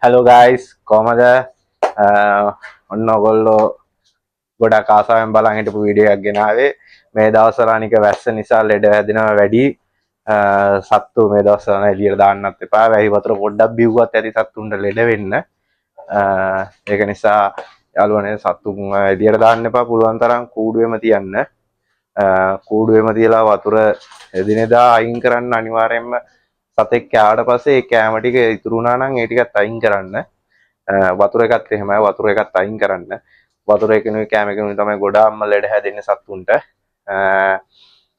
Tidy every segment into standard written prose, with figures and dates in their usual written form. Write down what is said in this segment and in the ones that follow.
Hello guys, කොහමද? ඔන්න ඔයගොල්ලෝ ගොඩක් ආසාවෙන් බලන් හිටපු වීඩියෝ එකක් ගෙනාවේ. මේ දවස්වල අනික වැස්ස නිසා ලෙඩ හැදෙනවා වැඩි. සත්තු මේ දවස්වල එළියට දාන්නත් එපා. වැහි වතුර පොඩ්ඩක් බිව්වත් ඇති සත්තුන්ට ලෙඩ වෙන්න. ඒක නිසා යාළුවනේ සත්තුන් එළියට දාන්න එපා. පුළුවන් තරම් කූඩුවෙම තියන්න. කූඩුවෙම තියලා වතුර එදිනෙදා අයින් කරන්න අනිවාර්යයෙන්ම. සතෙක් කෑවට පස්සේ ඒ කෑම ටික ඉතුරු වුණා නම් ඒ ටිකත් අයින් කරන්න. වතුර එකත් එහෙමයි වතුර එකත් අයින් කරන්න. වතුර එකනුයි කෑම එකනුයි තමයි ගොඩාක්ම ලෙඩ හැදෙන්නේ සතුන්ට.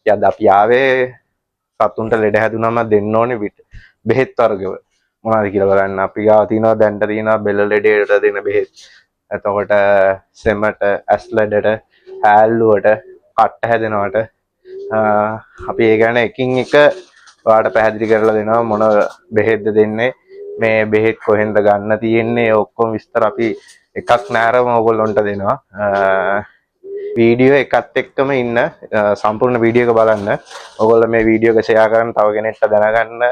යද්ද අපි ආවේ සතුන්ට ලෙඩ හැදුනම දෙන්න ඕනේ බෙහෙත් වර්ග මොනවද කියලා බලන්න. අපි ගාව තියෙනවා දැන්ට තියෙනවා බෙල්ල ලෙඩේට දෙන බෙහෙත්. එතකොට සෙමට, ඇස් ලෙඩට, හැල්ලුවට, කට්ට හැදෙනවට අපි ඒ ගැන එකින් එක ඔයාලට පැහැදිලි කරලා දෙනවා මොන බෙහෙත්ද දෙන්නේ. මේ බෙහෙත් කොහෙන්ද ගන්න තියෙන්නේ ඔක්කොම විස්තර අපි එකක් නෑරම ඔයගොල්ලන්ට දෙනවා. වීඩියෝ එකත් එක්කම ඉන්න සම්පූර්ණ වීඩියෝ එක බලන්න. ඔයගොල්ලෝ මේ වීඩියෝ එක ෂෙයා කරන්න තව කෙනෙක්ට දැනගන්න.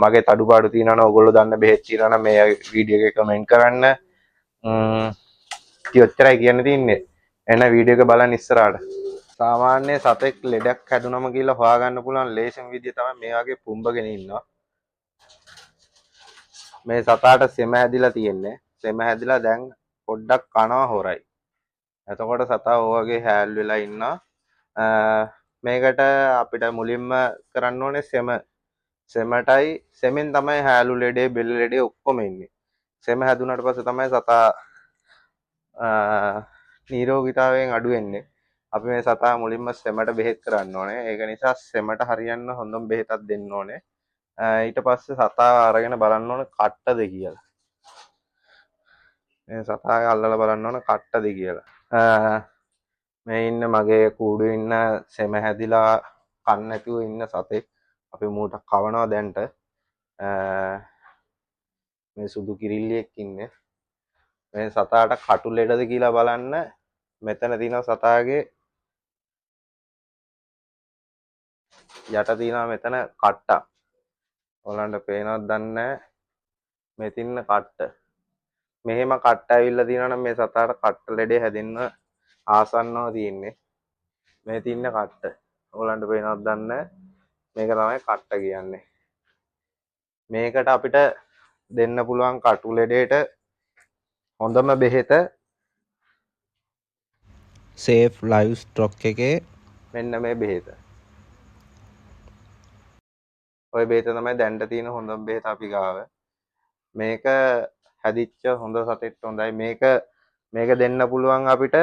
මගේ අඩුපාඩු තියෙනවා නම් ඔයගොල්ලෝ දන්න බෙහෙත් තියෙනවා නම් මේ වීඩියෝ එක කමෙන්ට් කරන්න. ඉතින් ඔච්චරයි කියන්න තියෙන්නේ. එන වීඩියෝ එක බලන්න ඉස්සරහට. සාමාන්‍ය සතෙක් ලෙඩක් හැදුනම කියලා හොයාගන්න පුළුවන් ලේසිම විදිය තමයි මේ වගේ පුම්බගෙන ඉන්නවා. මේ සතාට සෙම හැදිලා තියෙන්නේ. සෙම හැදිලා දැන් පොඩ්ඩක් කනවා හොරයි. එතකොට සතා ඔයගේ හැල් වෙලා ඉන්නවා. මේකට අපිට මුලින්ම කරන්න ඕනේ සෙමටයි සෙමෙන් තමයි හැලු ලෙඩේ බෙල්ල ලෙඩේ ඔක්කොම එන්නේ. සෙම හැදුනට පස්සේ තමයි සතා නිරෝගීතාවයෙන් අඩු වෙන්නේ. අපි මේ සතා මුලින්ම සෙමට බෙහෙත් කරන්න ඕනේ. ඒක නිසා සෙමට හරියන්න හොඳම බෙහෙතක් දෙන්න ඕනේ. ඊට පස්සේ සතා අරගෙන බලන්න ඕනේ කට්ටද කියලා. මේ සතාගේ අල්ලලා බලන්න ඕනේ කට්ටද කියලා. මේ ඉන්න මගේ කූඩුවේ ඉන්න සෙම හැදිලා කන්න නැතුව ඉන්න සතෙක් අපි මූට කවනවා දැන්ට. මේ සුදු කිරිල්ලියෙක් ඉන්නේ. මේ සතාට කටු ලෙඩද කියලා බලන්න මෙතන තියෙන සතාගේ යට තියෙනවා මෙතන කට්ටක්. ඔයාලන්ට පේනවද දන්නේ නැහැ. මේ තින්න කට්ට. මෙහෙම කට්ට ඇවිල්ලා තියෙනවා නම් මේ සතාට කට්ට ලෙඩේ හැදෙන්න ආසන්නව තියෙන්නේ. මේ තින්න කට්ට. ඔයාලන්ට පේනවද දන්නේ නැහැ. මේක තමයි කට්ට කියන්නේ. මේකට අපිට දෙන්න පුළුවන් කටු ලෙඩේට හොඳම බෙහෙත සේෆ් ලයිව් ස්ටොක් එකේ මෙන්න මේ බෙහෙත. ඔය බෙහෙත තමයි දැන්ට තියෙන හොඳම බෙහෙත අපි ගාව. මේක හැදිච්ච හොඳ සතෙක්ට හොඳයි. මේක දෙන්න පුළුවන් අපිට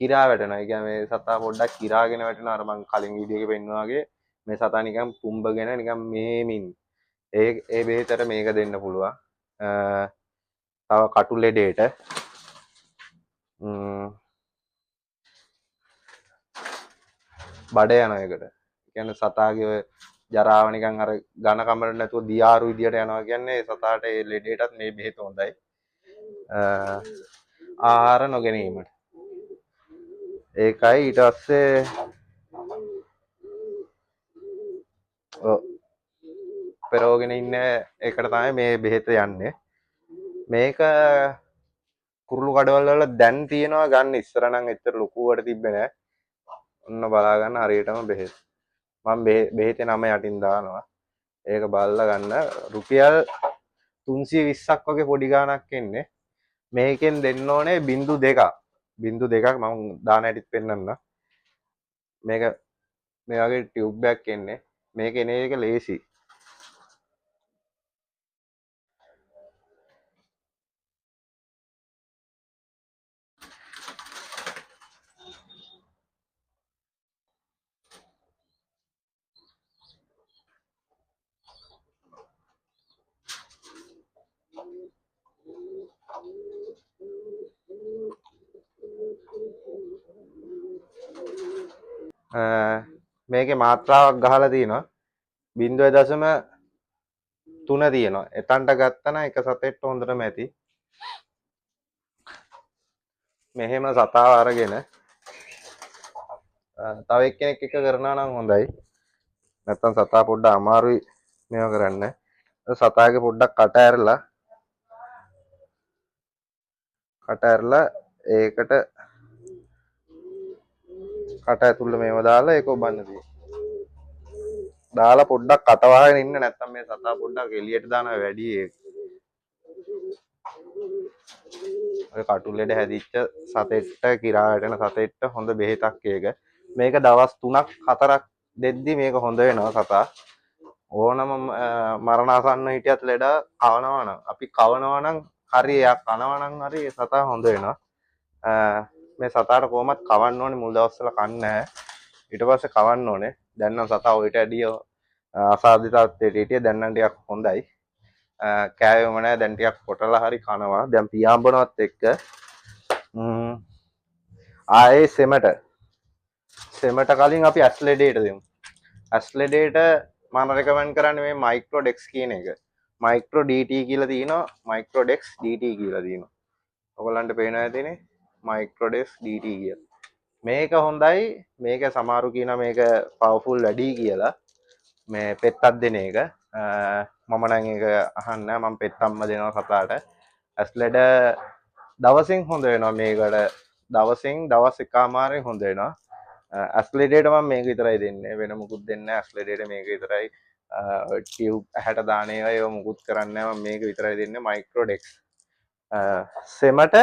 කිරා වැටෙනවා. ඒ කියන්නේ මේ සතා පොඩ්ඩක් කිරාගෙන වැටෙනවා. අර මං කලින් වීඩියෝ එකේ පෙන්නුවා වගේ මේ සතා නිකන් පුම්බගෙන නිකන් මේමින් ඒ බෙහෙතට මේක දෙන්න පුළුවන්. තව කටු ලෙඩේට බඩ යන එකට. කියන්නේ සතාගේ ඔය ජරාව නිකන් අර ඝන කමරට නැතුව දියාරු විදියට යනවා කියන්නේ සතාට ඒ ලෙඩේටත් මේ බෙහෙත හොඳයි. ආහාර නොගැනීමට. ඒකයි ඊට පස්සේ පෙරෝගෙන ඉන්න එකට තමයි මේ බෙහෙත යන්නේ. මේක කුරුළු කඩවල වල දැන් තියෙනවා ගන්න. ඉස්සර නම් එච්චර ලොකුවට තිබ්බේ නෑ. ඔන්න බලා ගන්න හරියටම බෙහෙත්. මම බෙහෙතේ නම යටින් දානවා. ඒක බලලා ගන්න. රුපියල් 320ක් වගේ පොඩි ගාණක් එන්නේ. මේකෙන් දෙන්න ඕනේ 0.2ක්. 0.2ක් මම දාන හැටිත් පෙන්නන්න. මේක මේ වගේ ටියුබ් එකක් එන්නේ. මේක එන එක ලේසි. මේකේ මාත්‍රාවක් ගහලා තියෙනවා 0.3 තියෙනවා. එතනට ගත්තනම් එක සතෙක්ට හොඳටම ඇති. මෙහෙම සතාව අරගෙන තව එක්කෙනෙක් එක කරනවා නම් හොඳයි. නැත්තම් සතා පොඩ්ඩ අමාරුයි මේව කරන්න. සතාගේ පොඩ්ඩක් කට ඇරලා ඒකට කට ඇතුළේ මේව දාලා ඒක ඔබන්න තියෙනවා. දාලා පොඩ්ඩක් කටවාගෙන ඉන්න නැත්නම් මේ සතා පොඩ්ඩක් එළියට දානවා වැඩි ඒක. ඔය කටුල්ලෙට හැදිච්ච සතෙට්ට කිරා වැටෙන සතෙට්ට හොඳ බෙහෙතක් ඒක. මේක දවස් 3ක් 4ක් දෙද්දි මේක හොඳ වෙනවා සතා. ඕනම මරණාසන්න හිටියත් ලෙඩ කවනවා නම් අපි කවනවා නම් හරි එයා කනවා නම් හරි ඒ සතා හොඳ වෙනවා. මේ සතාට කොහොමත් කවන්න ඕනේ මුල් දවස්වල කන්නේ නැහැ. ඊට පස්සේ කවන්න ඕනේ. දැන් නම් සතා ඔයිට ඇඩිය අසාධ්‍ය තත්ත්වයට හිටියේ දැන් නම් ටිකක් හොඳයි. කෑවෙම නැහැ දැන් ටිකක් කොටලා හරි කනවා. දැන් පියාඹනවත් එක්ක ආයේ සෙමට කලින් අපි ඇස්ලෙඩේට දෙමු. ඇස්ලෙඩේට මම රෙකමන්ඩ් කරන්නේ මේ මයික්‍රෝඩෙක්ස් කියන එක. මයික්‍රෝ DT කියලා තියෙනවා. මයික්‍රෝඩෙක්ස් DT කියලා තියෙනවා. ඔයගලන්ට පේනවා ඇතිනේ මයික්‍රෝඩෙක්ස් DT කියලා. මේක හොඳයි. මේක සමහරු කියනවා මේක පවර්ෆුල් වැඩි කියලා. මේ පෙත්තක් දෙන එක. මම නම් ඒක අහන්නේ නැහැ. මම පෙත්තක්ම දෙනවා සතාට. ඇස්ලෙඩ දවසින් හොඳ වෙනවා මේකට. දවසින් දවස් එකමාරෙන් හොඳ වෙනවා. ඇස්ලෙඩේට මම මේක විතරයි දෙන්නේ. වෙන මුකුත් දෙන්නේ නැහැ. ඇස්ලෙඩේට මේක විතරයි. ටියුබ් ඇහැට දාන ඒවා ඒව මුකුත් කරන්නේ නැහැ. මම මේක විතරයි දෙන්නේ මයික්‍රෝඩෙක්ස්. සෙමට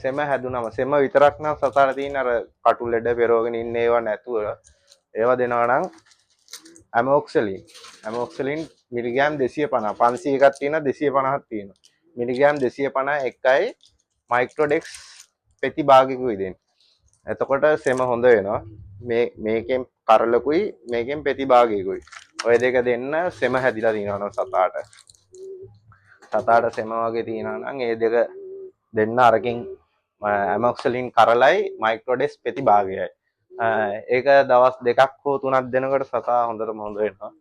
සෙම හැදුනම සෙම විතරක් නම් සතාට තියෙන අර කටු ලෙඩ පෙරවගෙන ඉන්න ඒවා නැතුව ඒවා දෙනවා නම් ඇමොක්සලින් මිලිග්‍රෑම් 250 500 එකක් තියෙනවා 250ක් තියෙනවා මිලිග්‍රෑම් 250 එකයි මයික්‍රෝඩෙක්ස් පෙති භාගිකුයි දෙන්නේ. එතකොට සෙම හොඳ වෙනවා. මේකෙන් කරලකුයි මේකෙන් පෙති භාගිකුයි. ඔය දෙක දෙන්න සෙම හැදිලා තියෙනවා සතාට. සතාට සෙම වගේ තියෙනවා නම් ඒ දෙක දෙන්න අරකින් ඇමොක්සලින් කරලයි මයික්‍රෝඩෙක්ස් පෙති භාගයයි. ඒක දවස් 2ක් හෝ 3ක් දෙනකොට සතා හොඳටම හොඳ වෙනවා.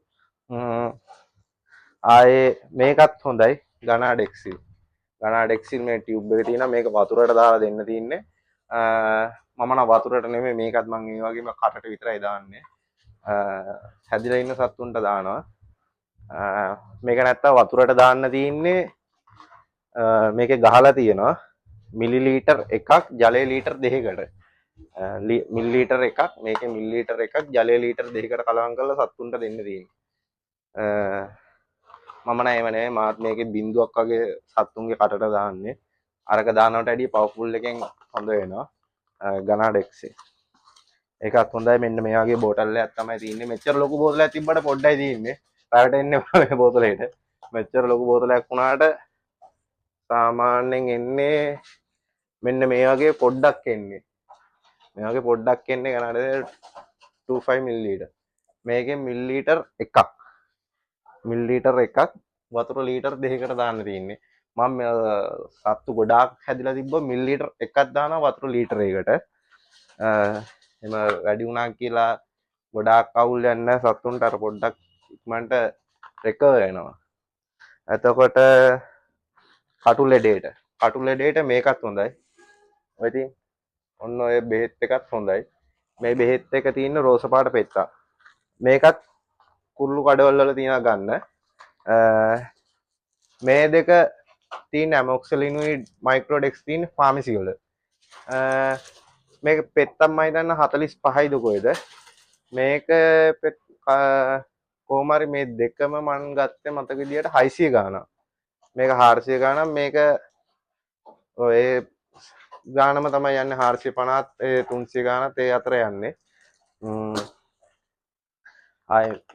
ආයේ මේකත් හොඳයි ගනාඩෙක්සිල්. ගනාඩෙක්සිල් මේ ටියුබ් එක තියෙනවා මේක වතුරට දාලා දෙන්න තියෙන්නේ. මම නම් වතුරට නෙමෙයි මේකත් මම ඒ වගේම කටට විතරයි දාන්නේ. හැදිලා ඉන්න සත්තුන්ට දානවා. මේක නැත්තම් වතුරට දාන්න තියෙන්නේ මේකේ ගහලා තියෙනවා මිලිලීටර් එකක් ජලය ලීටර් 2කට. මිලිලීටර් එකක් මේකේ මිලිලීටර් එකක් ජලය ලීටර් 2කට කලවම් කරලා සත්තුන්ට දෙන්න තියෙන්නේ. මම නෑ එව නෙමෙයි මාත් මේකේ බින්දුවක් වගේ සත්තුන්ගේ කටට දාන්නේ. අරක දානවට වැඩිය පවර්ෆුල් එකෙන් හොඳ වෙනවා. ගනාඩෙක්ස් ඒකත් හොඳයි. මෙන්න මේ වගේ බෝටල් එකක් තමයි තියෙන්නේ. මෙච්චර ලොකු බෝතලයක් තිබ්බට පොඩ්ඩයි තියෙන්නේ. රට එන්නේ මේ බෝතලෙට. මෙච්චර ලොකු බෝතලයක් වුණාට සාමාන්‍යයෙන් එන්නේ මෙන්න මේ වගේ පොඩ්ඩක් එන්නේ. මේ වගේ පොඩ්ඩක් එන්නේ ගනාඩේ 25 මිලිලීටර්. මේකෙන් මිලිලීටර් එකක්. මිලිලීටර් එකක් වතුර ලීටර් 2කට දාන්න තියෙන්නේ. මම සත්තු ගොඩාක් හැදිලා තිබ්බ මිලිලීටර් එකක් දානවා වතුර ලීටරයකට. එම වැඩි වුණා කියලා ගොඩාක් අවුල් යන්නේ සත්තුන්ට අර පොඩ්ඩක් ඉක්මනට රෙකවර් වෙනවා. එතකොට කටු ලෙඩේට මේකත් හොඳයි. ඔය ඉතින් ඔන්න ඔය බෙහෙත් එකත් හොඳයි. මේ බෙහෙත් එක තියෙන රෝස පාට පෙත්තා. මේකත් කුරුළු කඩවල වල තියෙනවා ගන්න. මේ දෙක තියෙන ඇමොක්සලිනුයි මයික්‍රෝඩෙක්ස් තියෙන ෆාමසි වල. මේක පෙත්තක් මම හිතන්න 45යි දුකෝයිද. මේක කොහොම හරි මේ දෙකම මම ගත්තේ මතක විදියට 600 ගාණක්. මේක 400 ගාණක් මේක ඔය ගානම තමයි යන්නේ 450ත් 300 ගානත් ඒ අතර යන්නේ.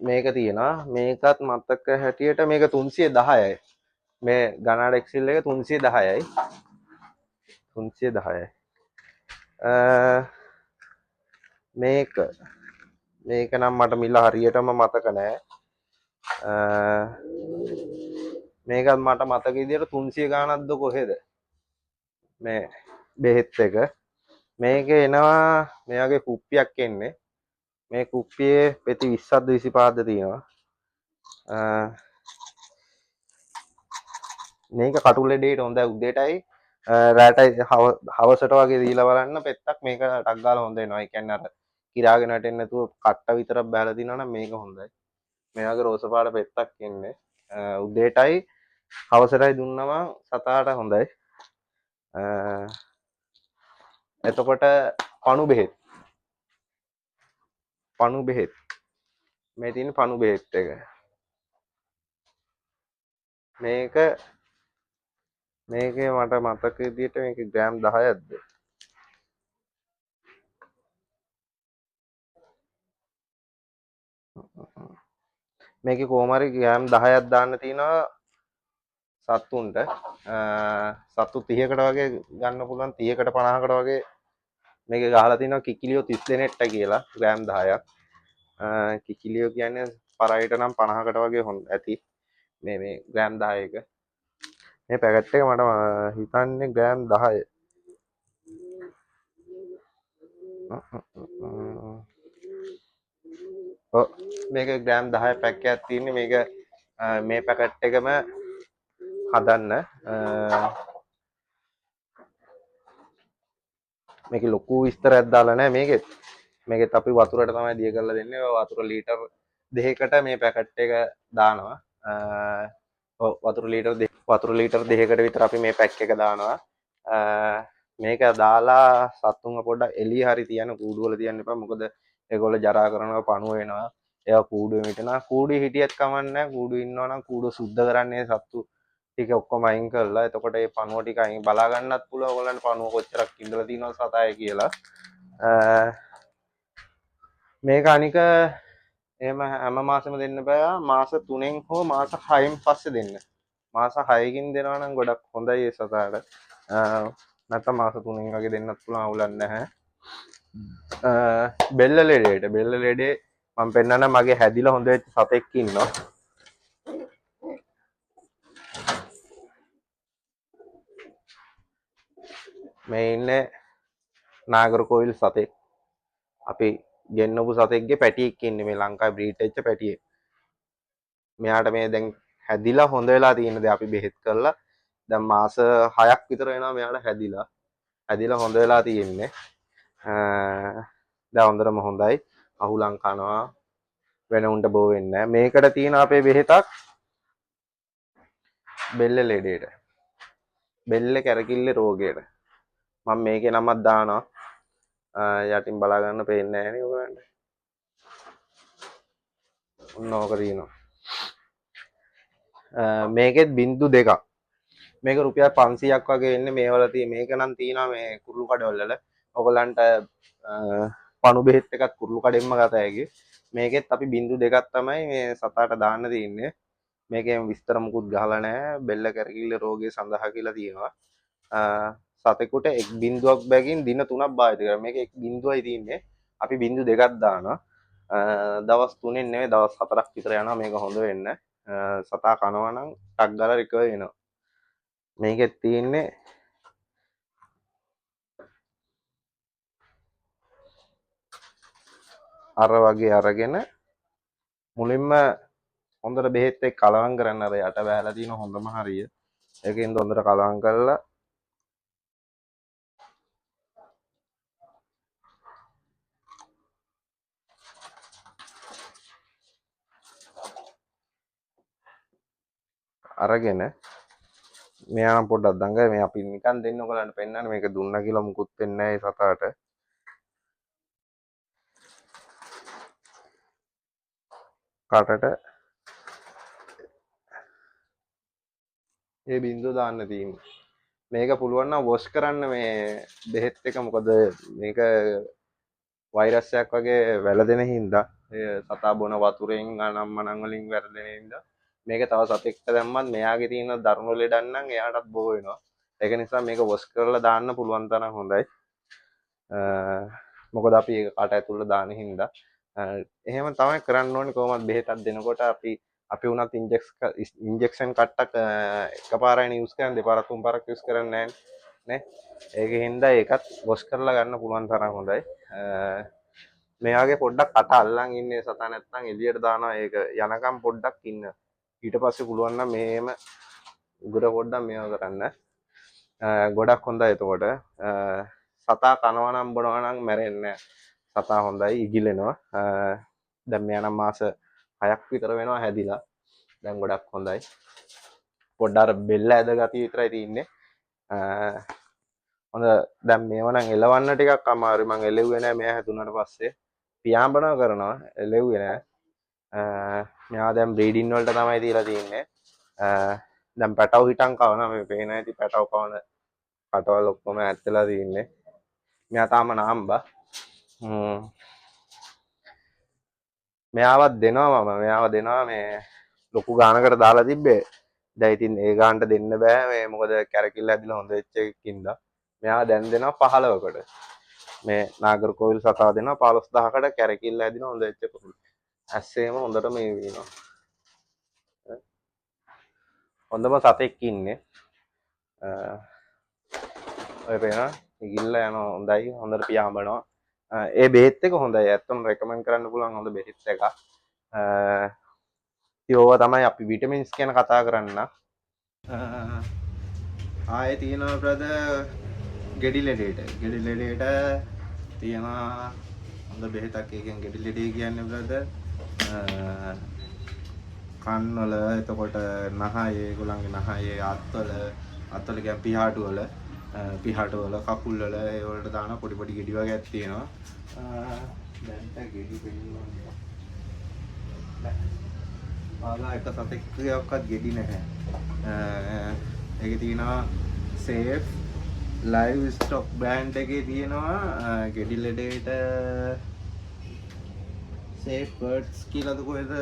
මේක තියෙනවා මේකත් මතක හැටියට මේක 310යි. මේ ගනාඩෙක්සිල් එක 310යි. 310යි. මේක නම් මට මිල හරියටම මතක නෑ. මේකත් මට මතක විදියට 300 ගානක්ද කොහෙද මේ බෙහෙත් එක. මේක එනවා මේ වගේ කුප්පියක් එන්නේ. මේ කුප්පියේ පෙති 20ක්ද 25ක්ද තියෙනවා. මේක කටු ලෙඩේට හොඳයි උදේටයි රාටයි හවසට වගේ දීලා බලන්න පෙත්තක් මේක ටක් ගාලා හොඳ වෙනවා. ඒ කියන්නේ අර කිරාගෙන වැටෙන්නේ නැතුව කට්ට විතරක් බැලලා දිනනවා නම් මේක හොඳයි. මේ වගේ රෝස පාට පෙත්තක් එන්නේ. උදේටයි හවසටයි දුන්නම සතාට හොඳයි. එතකොට පණු බෙහෙත් මේ තියෙන පණු බෙහෙත් එක මේකේ මට මතක විදියට මේක ග්‍රෑම් 10ක්ද මේකේ කොහොම හරි ග්‍රෑම් 10ක් දාන්න තියෙනවා සත්තුන්ට. සත්තු 30කට වගේ ගන්න පුළුවන්, 30කට 50කට වගේ මේකේ ගහලා තිනවා කිකිලියෝ 30 දෙනෙක්ට කියලා ග්‍රෑම් 10ක්. කිකිලියෝ කියන්නේ පරායට නම් 50කට වගේ ඇති. මේ ග්‍රෑම් 10 එක. මේ පැකට් එක මට හිතන්නේ ග්‍රෑම් 10. මේක ග්‍රෑම් 10 පැක්කයක් තියෙන්නේ. මේක මේ පැකට් එකම හදන්න මේක ලොකු විස්තරයක් දාලා නැහැ මේකෙත් අපි වතුරට තමයි දිය කරලා දෙන්නේ. වතුර ලීටර් 2කට මේ පැකට් එක දානවා. වතුර ලීටර් 2කට විතර අපි මේ පැක් එක දානවා. මේක දාලා සත්තුන්ව පොඩ්ඩක් එළිය හරි තියන්න, කූඩුවල තියන්න එපා. මොකද ඒගොල්ලෝ ජරා කරනවා, පණුව වෙනවා. ඒවා කූඩුවේ හිටිනවා. කූඩුවේ හිටියත් කමක් නැහැ. කූඩුවේ ඉන්නවා නම් කූඩුව සුද්ධ කරන්නේ සත්තු ටික ඔක්කොම අයින් කරලා. එතකොට ඒ පණුව ටික අයින් බලා ගන්නත් පුළුවන් ඔයගොල්ලන්ට පණුව කොච්චරක් ඉඳලා තියෙනවද සතායේ කියලා. මේක අනික එහෙම හැම මාසෙම දෙන්න බෑ. මාස 3න් හෝ මාස 6න් පස්සේ දෙන්න. මාස 6කින් දෙනවා නම් ගොඩක් හොඳයි ඒ සතාට. නැත්නම් මාස 3න් වගේ දෙන්නත් පුළුවන්, අවුලක් නැහැ. බෙල්ල ලෙඩේ මම පෙන්නන්න. මගේ හැදිලා හොඳ වෙච්ච සතෙක් ඉන්නවා. මේ ඉන්නේ නාගරකෝවිල් සතෙක්. අපි ගෙන්නපු සතෙක්ගේ පැටියෙක් ඉන්නේ මේ ලංකාවේ බ්‍රීඩ් වෙච්ච පැටියෙක්. මෙයාට මේ දැන් හැදිලා හොඳ වෙලා තියෙන දේ අපි බෙහෙත් කරලා දැන් මාස 6ක් විතර වෙනවා මෙයාට හැදිලා හොඳ වෙලා තියෙන්නේ. දැන් හොඳටම හොඳයි. අහුලං කනවා, වෙන උන්ට බෝ වෙන්නේ නැහැ. මේකට තියෙන අපේ බෙහෙතක් බෙල්ල ලෙඩේට, බෙල්ල කැරකිල්ල රෝගයට. මම මේකේ නමක් දානවා. යටින් බලා ගන්න පේන්නේ නැහැ නේ ඔයගලන්ට. ඕක තියෙනවා. මේකෙත් බින්දු 2ක්. මේක රුපියල් 500ක් වගේ එන්නේ මේවල තියෙන. මේක නම් තියෙනවා මේ කුරුළු කඩවල වල. ඔයගලන්ට පණු බෙහෙත් එකක් කුරුළු කඩෙන්ම ගත හැකි. මේකෙත් අපි බින්දු 2ක් තමයි මේ සතාට දාන්න තියෙන්නේ. මේකෙන් විස්තර මුකුත් ගහලා නැහැ. බෙල්ල කැරකිල්ල රෝගය සඳහා කියලා තියෙනවා. සතෙකුට එක් බින්දුවක් බැගින් දින 3ක් භාවිත කරනවා. මේක එක් බින්දුවයි තියෙන්නේ. අපි බින්දු 2ක් දානවා. දවස් 3න් නෙවෙයි දවස් 4ක් විතර යනවා මේක හොඳ වෙන්න. සතා කනවා නම් ටක් ගාලා රිකවර් වෙනවා. මේකෙත් තියෙන්නේ අර වගේ අරගෙන මුලින්ම හොඳට බෙහෙත් එක්ක කලවම් කරන්න. අර යට බෑලා තියෙන හොඳම හරිය. ඒකෙන් හොඳට කලවම් කරලා අරගෙන මෙයා නම් පොඩ්ඩක් දඟයි. මේ අපි නිකන් දෙන්න ඔයගලන්ට පෙන්නන්න. මේක දුන්නා කියලා මුකුත් වෙන්නේ නැහැ සතාට. කටට ඒ බින්දුව දාන්න තියෙන්නේ. මේක පුළුවන් නම් වොෂ් කරන්න මේ බෙහෙත් එක. මොකද මේක වෛරස් එකක් වගේ වැළදෙන හින්දා සතා බොන වතුරෙන් අනම්මනම් වලින් වැළදෙන හින්දා මේක තව සතෙක්ට දැම්මත් මෙයාගේ තියෙන දරුණු ලෙඩක් නම් එයාටත් බෝ වෙනවා. ඒක නිසා මේක වොෂ් කරලා දාන්න පුළුවන් තරම් හොඳයි. මොකද අපි ඒක කට ඇතුළට දාන හින්දා එහෙම තමයි කරන්න ඕනේ. කොහොමද බෙහෙතක් දෙනකොට අපි උනත් ඉන්ජෙක්ෂන් කට්ටක් එකපාරයි යූස් කරන්නේ, දෙපාරක් තුන් පාරක් යූස් කරන්නේ නැහැ නේ. ඒක හින්දා ඒකත් වොෂ් කරලා ගන්න පුළුවන් තරම් හොඳයි. මෙයාගේ පොඩ්ඩක් කට අල්ලන් ඉන්නේ සතා, නැත්නම් එළියට දානවා. ඒක යනකම් පොඩ්ඩක් ඉන්න. ඊට පස්සේ පුළුවන් නම් මේම උගුර පොඩ්ඩක් මේව කරන්න. ගොඩක් හොඳයි. එතකොට සතා කනවා නම් බොනවා නම් මැරෙන්නේ නැහැ. සතා හොඳයි, ඉගිලෙනවා. දැන් මෙයා නම් මාස 6ක් විතර වෙනවා හැදිලා. දැන් ගොඩක් හොඳයි. පොඩ්ඩක් අර බෙල්ල ඇද ගතිය විතරයි තියෙන්නේ. හොඳ දැන් මේව නම් එලවන්න ටිකක් අමාරුයි. මං එලෙව්වේ නෑ මෙයා හැදුනට පස්සේ. පියාඹනවා කරනවා එලෙව්වේ නෑ. මෙයා දැන් බ්‍රීඩින් වලට තමයි දීලා තියෙන්නේ. දැන් පැටව හිටන් කවනවා මේ පේන ඇති පැටව කවන කටවල් ඔක්කොම ඇත්තලා තියෙන්නේ. මෙයා තාම නාම්බා. මෙයාවත් දෙනවා මම මෙයාව දෙනවා මේ ලොකු ගානකට දාලා තිබ්බේ. දැන් ඉතින් ඒ ගානට දෙන්න බෑ මේ මොකද කැරකිල්ල ඇදලා හොඳ වෙච්ච එකකින්ද. මෙයාව දැන් දෙනවා 15කට. මේ නාගරකෝවිල් සතා දෙනවා 15000කට කැරකිල්ල ඇදින හොඳ වෙච්ච කුරුල්ල. ඇස්සේම හොඳට මේ වෙනවා. හොඳම සතෙක් ඉන්නේ. ඔය පේනවා ඉගිල්ල යනවා හොඳයි හොඳට පියාඹනවා. ඒ බෙහෙත් එක හොඳයි ඇත්තටම රෙකමන්ඩ් කරන්න පුළුවන් හොඳ බෙහෙත් එකක්. ඉතින් ඕවා තමයි අපි විටමින්ස් ගැන කතා කරන්න. ආයේ තියෙනවා බ්‍රදර් ගෙඩි ලෙඩේට තියෙනවා හොඳ බෙහෙතක්. ඒකෙන් ගෙඩි ලෙඩේ කියන්නේ බ්‍රදර් කන් වල එතකොට නහයේ ඒගොල්ලන්ගේ නහයේ අත්වල කියන්නේ පිහාටු වල කකුල් වල ඒ වලට දාන පොඩි පොඩි ගෙඩි වගේක් තියෙනවා. දැන් ගෙඩි පෙන්නනවා. ආලා එක සතෙක්වත් ගෙඩි නැහැ. ඒකේ තියෙනවා සේෆ් ලයිව් ස්ටොක් බ්‍රෑන්ඩ් එකේ තියෙනවා ගෙඩි ලෙඩේට සේෆ් බර්ඩ්ස් කියලාද කොහෙද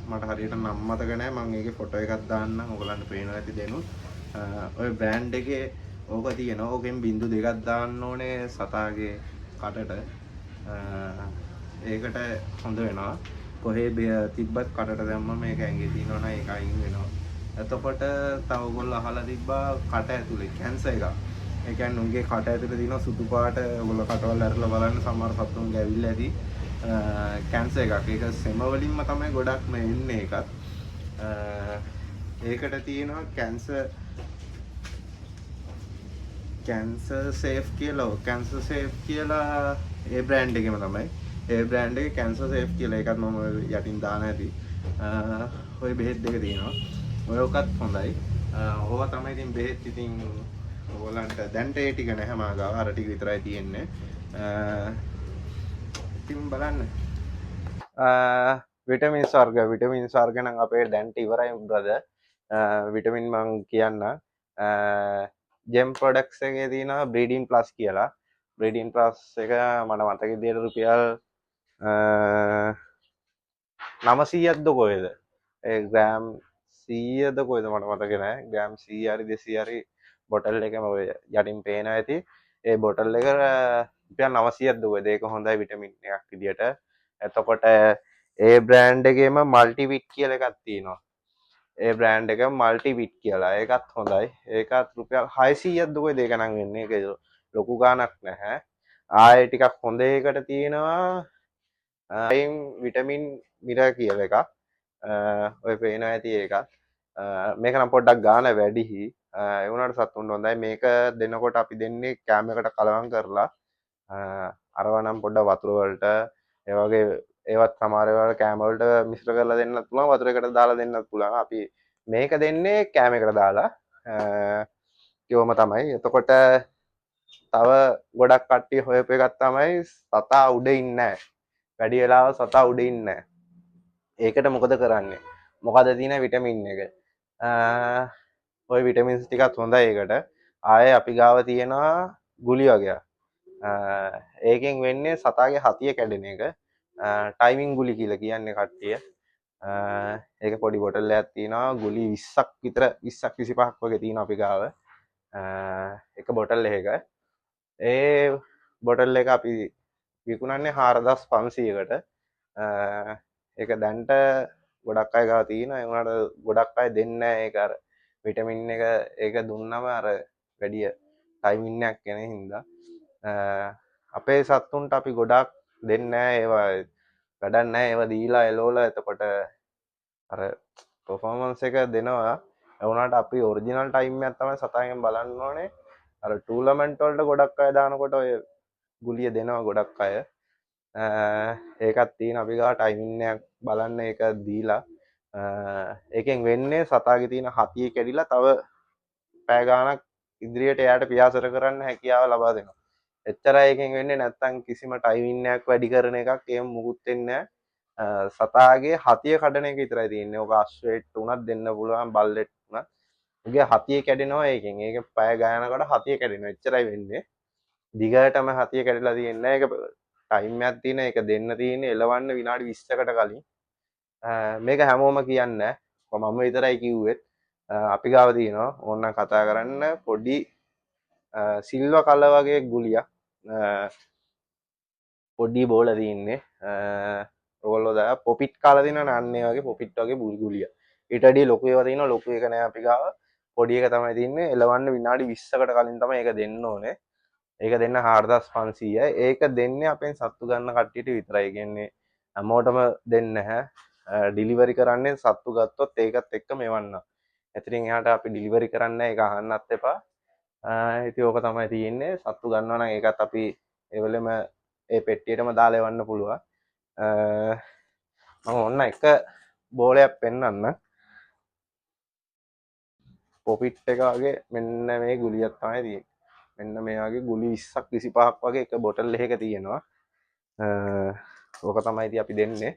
මට හරියට නම් මතක නැහැ. මම ඒකේ ෆොටෝ එකක් දාන්නම් ඔයගලන්ට පේනවා ඇති දෙනුත්. ඔය බ්‍රෑන්ඩ් එකේ ඕක තියෙනවා. ඕකෙන් බින්දු දෙකක් දාන්න ඕනේ සතාගේ කටට. ඒකට හොඳ වෙනවා. කොහේ තිබ්බත් කටට දැම්මම මේක ඇඟේ තියෙනවා නම් ඒක අයින් වෙනවා. එතකොට තව ඔයගොල්ලෝ අහලා තිබ්බා කට ඇතුලේ කැන්සර් එකක්. ඒ කියන්නේ උන්ගේ කට ඇතුලේ තියෙන සුදු පාට ඔයගොල්ලෝ කටවල් අරලා බලන්න සමහර සතුන්ගේ ඇවිල්ලා ඇති කැන්සර් එකක්. ඒක සෙම වලින්ම තමයි ගොඩක්ම එන්නේ ඒකත්. ඒකට තියෙනවා කැන්සර් සේෆ් කියලා ඒ බ්‍රෑන්ඩ් එකේම තමයි. ඒ බ්‍රෑන්ඩ් එකේ කැන්සර් සේෆ් කියලා එකක් මම යටින් දාන ඇති. ඔය බෙහෙත් දෙක තියෙනවා. ඔයකත් හොඳයි. ඕවා තමයි ඉතින් බෙහෙත් ඉතින් ඔයගලන්ට දැන්ට ඒ ටික නැහැ මාගාව. අර ටික විතරයි තියෙන්නේ. ඉතින් බලන්න. විටමින්ස් වර්ග නම් අපේ දැන්ට ඉවරයි බ්‍රදර්. විටමින් මං කියන්න. ජෙම් ප්‍රොඩක්ට්ස් එකේ තියෙනවා බ්‍රීඩින් ප්ලස් කියලා. බ්‍රීඩින් ප්ලස් එක මට මතක විදියට රුපියල් 900ක්ද කොහෙද? ඒ ග්‍රෑම් 100ද කොහෙද මට මතක නෑ. ග්‍රෑම් 100 හරි 200 හරි බොටල් එකම ඔය යටින් පේනවා ඇති. ඒ බොටල් එක රුපියල් 900ක්ද කොහෙද? ඒක හොඳයි විටමින් එකක් විදියට. එතකොට ඒ බ්‍රෑන්ඩ් එකේම මල්ටි විට් කියලා එකක් තියෙනවා. ඒ බ්‍රෑන්ඩ් එක මල්ටි විට් කියලා. ඒකත් හොඳයි. ඒකත් රුපියල් 600ක්ද කොහෙද? ඒක නම් වෙන්නේ. ඒක ලොකු ගාණක් නැහැ. ආයේ ටිකක් හොඳ එකට තියෙනවා විටමින් මිර කියල එකක්. ඔය පේන ඇති ඒකත් මේක නම් පොඩ්ඩක් ගාන වැඩිහි. එවුණට සත්තුන්ට හොඳයි. මේක දෙන්නකොට අපි දෙන්නේ කෑම එකට කලවම් කරලා අරවනම් පොඩ්ඩ වතුරවලට ඒවගේ ඒවත් සමාරවල කෑමවලට මිශ්‍ර කරලා දෙන්න පුළුවන්. වතුර එකට දාලා දෙන්නත් පුළුවන්. අපි මේක දෙන්නේ කෑම එකට දාලා කිව්වම තමයි. එතකොට තව ගොඩක් කට්ටිය හොයපු එකක් තමයි සතා උඩ ඉන්නේ නැහැ. වැඩි වෙලාව සතා උඩ ඉන්නේ නැහැ. ඒකට මොකද කරන්නේ? මොකද තියෙන විටමින් එක. ඔය විටමින්ස් ටිකත් හොඳයි ඒකට. ආයේ අපි ගාව තියෙනවා ගුලි වගේක්. ඒකෙන් වෙන්නේ සතාගේ හතිය කැඩෙන එක. ටයිමින් ගුලි කියලා කියන්නේ කට්ටිය. ඒක පොඩි බොටල් එකක් තියෙනවා. ගුලි 20ක් විතර 20ක් 25ක් වගේ තියෙනවා අපි ගාව. එක බොටල් එකක. ඒ බොටල් එක අපි විකුණන්නේ 4500කට. ඒක දැන්ට ගොඩක් අය ගාව තියෙනවා. ඒ වුණාට ගොඩක් අය දෙන්නේ නැහැ ඒක අර විටමින් එක ඒක දුන්නම අර වැඩි ටයිමින් එකක් එන හින්දා අපේ සත්තුන්ට අපි ගොඩක් දෙන්නේ නැහැ ඒවා වැඩක් නැහැ ඒවා දීලා එලෝලා එතකොට අර පර්ෆෝමන්ස් එක දෙනවා. ඒ වුණාට අපි ඔරිජිනල් ටයිම් එකක් තමයි සතාගෙන් බලන්න ඕනේ. අර ටූර්නමන්ට් වලට ගොඩක් අය දානකොට ඔය ගුලිය දෙනවා ගොඩක් අය. ඒකත් තියෙන අපි ගාව ටයිමින් එකක් බලන්න ඒක දීලා ඒකෙන් වෙන්නේ සතාගේ තියෙන හතිය කැඩිලා තව පැය ගාණක් ඉදිරියට එයාට පියාසර කරන්න හැකියාව ලබා දෙනවා. එච්චරයි එකෙන් වෙන්නේ. නැත්තම් කිසිම ටයිමින් එකක් වැඩි කරන එකක් එහෙම මුකුත් වෙන්නේ නැහැ. සතාගේ හතිය කඩන එක විතරයි තියෙන්නේ. ඔක අශ්වයෙක්ට උනත් දෙන්න පුළුවන්, බල්ලෙක්ට උනත්. උගේ හතිය කැඩෙනවා ඒකෙන්. ඒක පැය ගානකට හතිය කැඩෙනවා. එච්චරයි වෙන්නේ. දිගටම හතිය කැඩිලා තියෙන්නේ නැහැ. ඒක ටයිම් එකක් තියෙන. ඒක දෙන්න තියෙන්නේ එලවන්න විනාඩි 20කට කලින්. මේක හැමෝම කියන්නේ නැහැ. මම විතරයි කිව්වෙත්. අපි ගාව තියෙනවා ඕනනම් කතා කරන්න පොඩි සිල්ව කල වගේ ගුලියක්. පොඩි බෝල තියන්නේ ඔගොල්ලෝ දා පොපිට් කාලා තියෙනවනේ අන්න ඒ වගේ පොපිට් වගේ බුල්ගුලිය. ඊට වඩා ලොකු ඒවා තියෙනවා. ලොකු එක නෑ අපි ගාව. පොඩි එක තමයි තියන්නේ. එලවන්න විනාඩි 20කට කලින් තමයි ඒක දෙන්න ඕනේ. ඒක දෙන්න 4500යි. ඒක දෙන්නේ අපෙන් සත්තු ගන්න කට්ටියට විතරයි. කියන්නේ හැමෝටම දෙන්නේ නැහැ. ඩිලිවරි කරන්නේ සත්තු ගත්තොත් ඒකත් එක්ක මෙවන්න. එතනින් එහාට අපි ඩිලිවරි කරන්නේ ඒක අහන්නත් එපා. ඉතින් ඕක තමයි තියෙන්නේ. සත්තු ගන්නවා නම් ඒකත් අපි ඒ වෙලෙම ඒ පෙට්ටියටම දාලා එවන්න පුළුවන්. මම ඔන්න එක බෝලයක් පෙන්වන්න. පොපිට් එක වගේ මෙන්න මේ ගුලියක් තමයි තියෙන්නේ. මෙන්න මේ වගේ ගුලි 20ක් 25ක් වගේ එක බොටල් එකක තියෙනවා. ඕක තමයි ඉතින් අපි දෙන්නේ.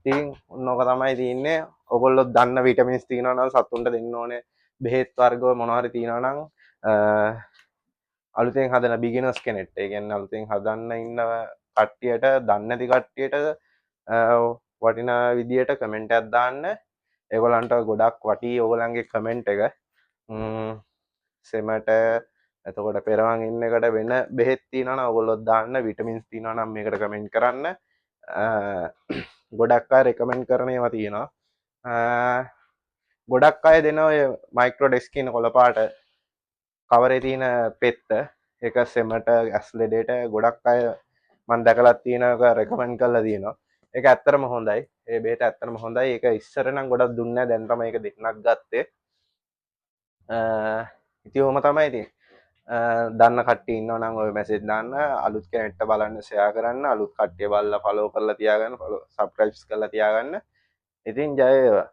ඉතින් ඕක තමයි තියෙන්නේ. ඔයගොල්ලෝ දන්න විටමින්ස් තියෙනවා නම් සතුන්ට දෙන්න ඕනේ. බෙහෙත් වර්ග මොනවා හරි තියෙනවා නම් අලුතෙන් හදන බිගිනර්ස් කෙනෙක්ට, ඒ කියන්නේ අලුතෙන් හදන්න ඉන්න කට්ටියට, දන්නේ නැති කට්ටියට වටිනා විදියට කමෙන්ට් එකක් දාන්න. ඒගොල්ලන්ට ගොඩක් වටි ඕගොල්ලන්ගේ කමෙන්ට් එක. සෙමට එතකොට පෙරවන් ඉන්න එකට වෙන බෙහෙත් තියෙනවා නම් ඔයගොල්ලෝ දාන්න. විටමින්ස් තියෙනවා නම් මේකට කමෙන්ට් කරන්න. ගොඩක් අය රෙකමෙන්ඩ් කරන ඒවා තියෙනවා. ගොඩක් අය දෙන ඔය මයික්‍රෝ ඩෙස්ක් කියන කොළපාට කවරේ තියෙන පෙත්ත, ඒක සෙමට ඇස් ලෙඩේට ගොඩක් අය මම දැකලා තියෙනක රෙකමෙන්ඩ් කරලා තියෙනවා. ඒක ඇත්තටම හොඳයි. ඒ බෙහෙත ඇත්තටම හොඳයි. ඒක ඉස්සර නම් ගොඩක් දුන්නේ නැහැ. දැන් තමයි ඒක දෙන්නක් ගත්තේ. ඉතින් ඔහොම තමයි ඉතින්. දන්න කට්ටිය ඉන්නවා නම් ඔය මැසේජ් දාන්න. අලුත් කෙනෙක්ට බලන්න ෂෙයා කරන්න. අලුත් කට්ටිය බලලා ෆලෝ කරලා තියාගන්න. සබ්ස්ක්‍රයිබ්ස් කරලා තියාගන්න. ඉතින් ජය වේවා.